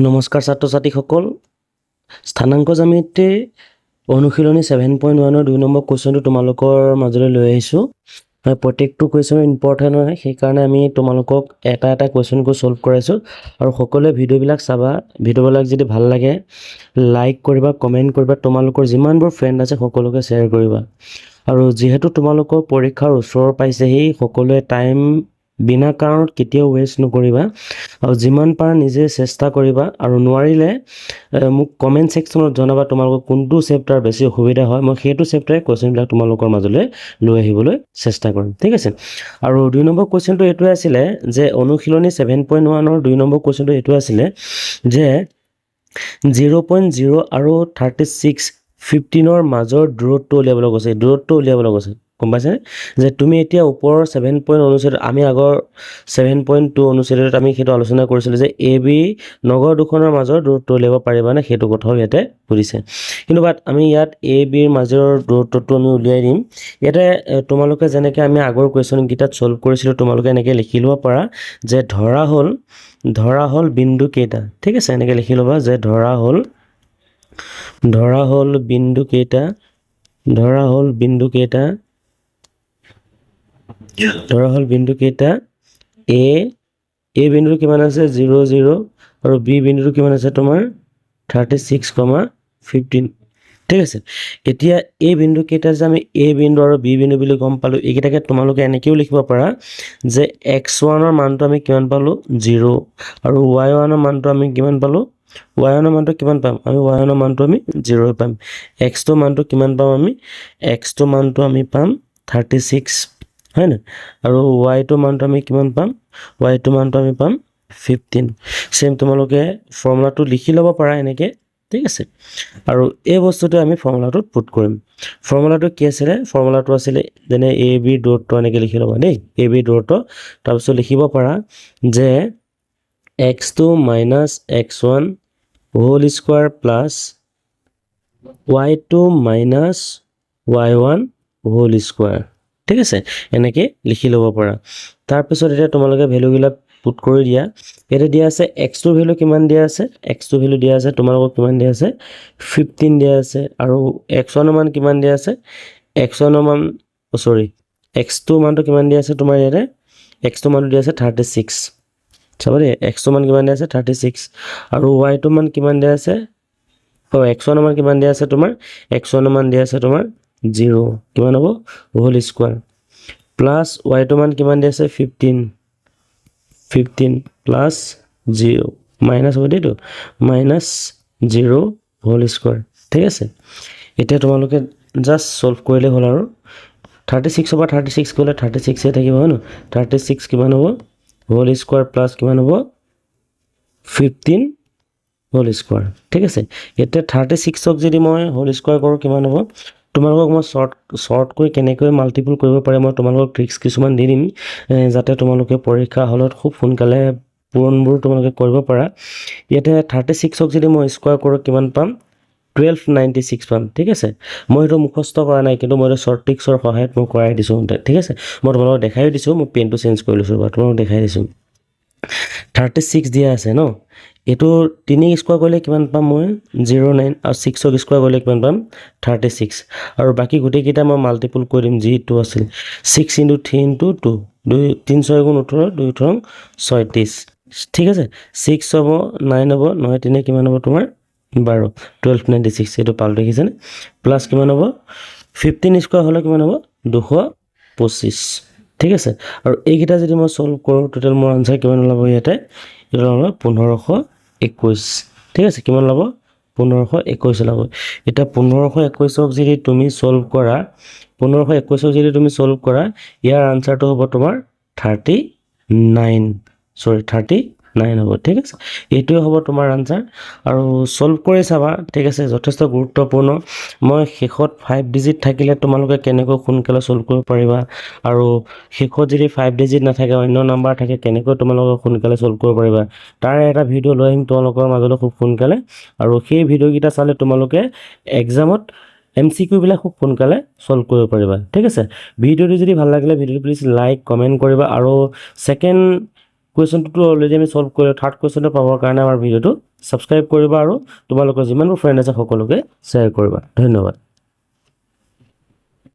নমস্কাৰ ছাত্ৰ ছাত্ৰীসকল, স্থানাংক জ্যামিতিৰ অনুশীলনী 7.1 2 নম্বৰ কুৱেশ্যনটো তোমালোকৰ মাজলৈ লৈ আহিছোঁ। হয়, প্ৰত্যেকটো কুৱেশ্যন ইম্পৰ্টেণ্ট হয়, সেইকাৰণে আমি তোমালোকক এটা এটা কুৱেশ্যনকৈ সলভ কৰাইছোঁ আৰু সকলোৱে ভিডিঅ'বিলাক চাবা। ভিডিঅ'বিলাক যদি ভাল লাগে লাইক কৰিবা, কমেণ্ট কৰিবা, তোমালোকৰ যিমানবোৰ ফ্ৰেণ্ড আছে সকলোকে শ্বেয়াৰ কৰিবা। আৰু যিহেতু তোমালোকৰ পৰীক্ষাৰ ওচৰ পাইছেহি, সকলোৱে টাইম বিনা কাৰণত কেতিয়াও ৱেষ্ট নকৰিবা আৰু যিমান পাৰা নিজে চেষ্টা কৰিবা আৰু নোৱাৰিলে মোক কমেণ্ট ছেকশ্যনত জনাবা তোমালোকৰ কোনটো চেপ্টাৰ বেছি অসুবিধা হয়। মই সেইটো চেপ্টাৰে কুৱেশ্যনবিলাক তোমালোকৰ মাজলৈ লৈ আহিবলৈ চেষ্টা কৰিম, ঠিক আছে। আৰু 2 নম্বৰ কুৱেশ্যনটো এইটোৱে আছিলে যে অনুশীলনী 7.1 2 নম্বৰ কুৱেশ্যনটো এইটো আছিলে যে 0.0 আৰু 36 15 মাজৰ দূৰত্ব উলিয়াবলৈ কৈছে। দূৰত্ব উলিয়াবলৈ কৈছে, গম পাইছেনে? যে তুমি এতিয়া ওপৰৰ 7 অনুচ্ছেদ, আমি আগৰ 7.2 অনুচ্ছেদত আমি সেইটো আলোচনা কৰিছিলোঁ যে এ বি নগৰ দুখনৰ মাজৰ দূৰত্ব উলিয়াব পাৰিবানে, সেইটো কথাও ইয়াতে সুধিছে। কিন্তু আমি ইয়াত এ বিৰ মাজৰ দূৰত্বটো আমি উলিয়াই দিম। ইয়াতে তোমালোকে যেনেকৈ আমি আগৰ কুৱেশ্যনকেইটাত সলভ কৰিছিলোঁ, তোমালোকে এনেকৈ লিখি ল'ব পাৰা যে ধৰা হ'ল বিন্দু কেইটা, ঠিক আছে। এনেকৈ লিখি ল'বা যে ধৰা হ'ল বিন্দু কেইটা, এ বিন্দুটো কিমান আছে 0 0 আৰু বি বিন্দুটো কিমান আছে তোমাৰ 36,15, ঠিক আছে। এতিয়া এই বিন্দু কেইটা যে আমি এ বিন্দু আৰু বি বিন্দু বুলি গম পালোঁ, এইকেইটাকে তোমালোকে এনেকৈও লিখিব পাৰা যে x1ৰ মানটো আমি কিমান পালোঁ 0 আৰু y1ৰ মানটো আমি কিমান পালোঁ, y1ৰ মানটো কিমান পাম আমি, y1ৰ মানটো আমি 0 পাম। x2ৰ মানটো কিমান পাম আমি, x2ৰ মানটো আমি পাম 36, হয় না। আৰু y2ৰ মানটো আমি কিমান পাম, y2ৰ মানটো আমি পাম 15। সেম তোমালোকে ফৰ্মুলাটো লিখি ল'ব পাৰা এনেকৈ, ঠিক আছে। আৰু এই বস্তুটো আমি ফৰ্মুলাটোত পুট কৰিম। ফৰ্মুলাটো কি আছিলে, ফৰ্মুলাটো আছিলে যেনে এ বিৰ দূৰত্ব, এনেকৈ লিখি ল'বা দেই, এ বিৰ দূৰত্ব। তাৰপিছত লিখিব পাৰা যে x2 minus x1 whole square plus y2 minus y1 whole square, ঠিক আছে। এনেকৈ লিখি ল'ব পাৰা। তাৰপিছত এতিয়া তোমালোকে ভেলুবিলাক পুট কৰি দিয়া। ইয়াতে দিয়া আছে x2 ভেলু কিমান দিয়া আছে, x2 ভেলু দিয়া আছে তোমালোকক কিমান দিয়া আছে 15 দিয়া আছে। আৰু x1ৰ মান কিমান দিয়া আছে, x1ৰ মান x2 মানটো কিমান দিয়া আছে তোমাৰ ইয়াতে, x2 মানটো দিয়া আছে 36, চাব দেই, x2 মান কিমান দিয়া আছে 36 আৰু y2 মান কিমান দিয়া আছে, x1ৰ মান কিমান দিয়া আছে তোমাৰ, x1ৰ মান দিয়া আছে তোমাৰ 0, কিমান হ'ব হোল স্কোৱাৰ প্লাছ y2 মান কিমান দিয়া আছে 15 প্লাছ 0 মাইনাছ হ'ব দেইটো, মাইনাছ 0 হোল স্কোৱাৰ, ঠিক আছে। এতিয়া তোমালোকে জাষ্ট সলভ কৰিলে হ'ল আৰু 36 পৰা 36 কৰিলে 36 থাকিব, হয় ন। 36 কিমান হ'ব হোল স্কোৱাৰ প্লাছ কিমান হ'ব 15 হোল স্কোৱাৰ, ঠিক আছে। এতিয়া 36ক যদি মই হোল স্কোৱাৰ কৰোঁ কিমান হ'ব, তোমালোকক মই শ্বৰ্টকৈ কেনেকৈ মাল্টিপুল কৰিব পাৰে মই তোমালোকক ট্ৰিক্স কিছুমান দি দিম, যাতে তোমালোকে পৰীক্ষা হলত খুব সোনকালে পূৰণবোৰ তোমালোকে কৰিব পাৰা। ইয়াতে 36ক যদি মই স্কোৱাৰ কৰোঁ কিমান পাম 1296 পাম, ঠিক আছে। মই সেইটো মুখস্থ কৰা নাই, কিন্তু মই শ্বৰ্ট ট্ৰিক্সৰ সহায়ত মই কৰাই দিছোঁ, ঠিক আছে। মই তোমালোকক দেখাই দিছোঁ, মই পেনটো চেঞ্জ কৰি লৈছোঁ বা তোমালোকক দেখাই দিছোঁ। 36 দিয়া আছে ন, এইটো 3 স্কোৱাৰ কৰিলে কিমান পাম মই 09 আৰু 6ক স্কোৱাৰ কৰিলে কিমান পাম 36 আৰু বাকী গোটেইকেইটা মই মাল্টিপুল কৰি দিম, যিটো আছিল 6 × 3 × 2, 3 6 × 18, 2 8 36, ঠিক আছে। 6 হ'ব 9 হ'ব, 9 3 কিমান হ'ব তোমাৰ 12, 1296, এইটো পালোঁ দেখিছেনে। প্লাছ কিমান হ'ব 15 স্কোৱাৰ হ'লে কিমান হ'ব 225, ঠিক আছে। আৰু এইকেইটা যদি মই সলভ কৰোঁ টোটেল মোৰ আনচাৰ কিমান ওলাব, ইয়াতে এইটো ওলাব 1521, ঠিক আছে। কিমান ওলাব 1521 ওলাব। এতিয়া 1521ক যদি তুমি সলভ কৰা, 1521ক যদি তুমি সলভ কৰা, ইয়াৰ আনচাৰটো হ'ব তোমাৰ 39 হ'ব, ঠিক আছে। এইটোৱে হ'ব তোমাৰ আনচাৰ আৰু সলভ কৰি চাবা, ঠিক আছে। যথেষ্ট গুৰুত্বপূৰ্ণ। মই শেষত 5 ডিজিট থাকিলে তোমালোকে কেনেকৈ সোনকালে সলভ কৰিব পাৰিবা, আৰু শেষত যদি 5 ডিজিট নাথাকে অন্য নাম্বাৰ থাকে কেনেকৈ তোমালোকে সোনকালে সলভ কৰিব পাৰিবা, তাৰ এটা ভিডিঅ' লৈ আহিম তোমালোকৰ মাজলৈ খুব সোনকালে। আৰু সেই ভিডিঅ'কেইটা চালে তোমালোকে এক্সামত MCQ বিলাক খুব সোনকালে সলভ কৰিব পাৰিবা, ঠিক আছে। ভিডিঅ'টো যদি ভাল লাগিলে ভিডিঅ'টো প্লিজ লাইক কমেণ্ট কৰিবা। আৰু ছেকেণ্ড কুৱেশ্যনটোতো অলৰেডি আমি সলভ কৰিলোঁ থাৰ্ড কুৱেশ্যনটো পাবৰ কাৰণে আমাৰ ভিডিঅ'টো ছাবস্ক্ৰাইব কৰিবা আৰু তোমালোকৰ যিমানবোৰ ফ্ৰেণ্ড আছে সকলোকে শ্বেয়াৰ কৰিবা ধন্যবাদ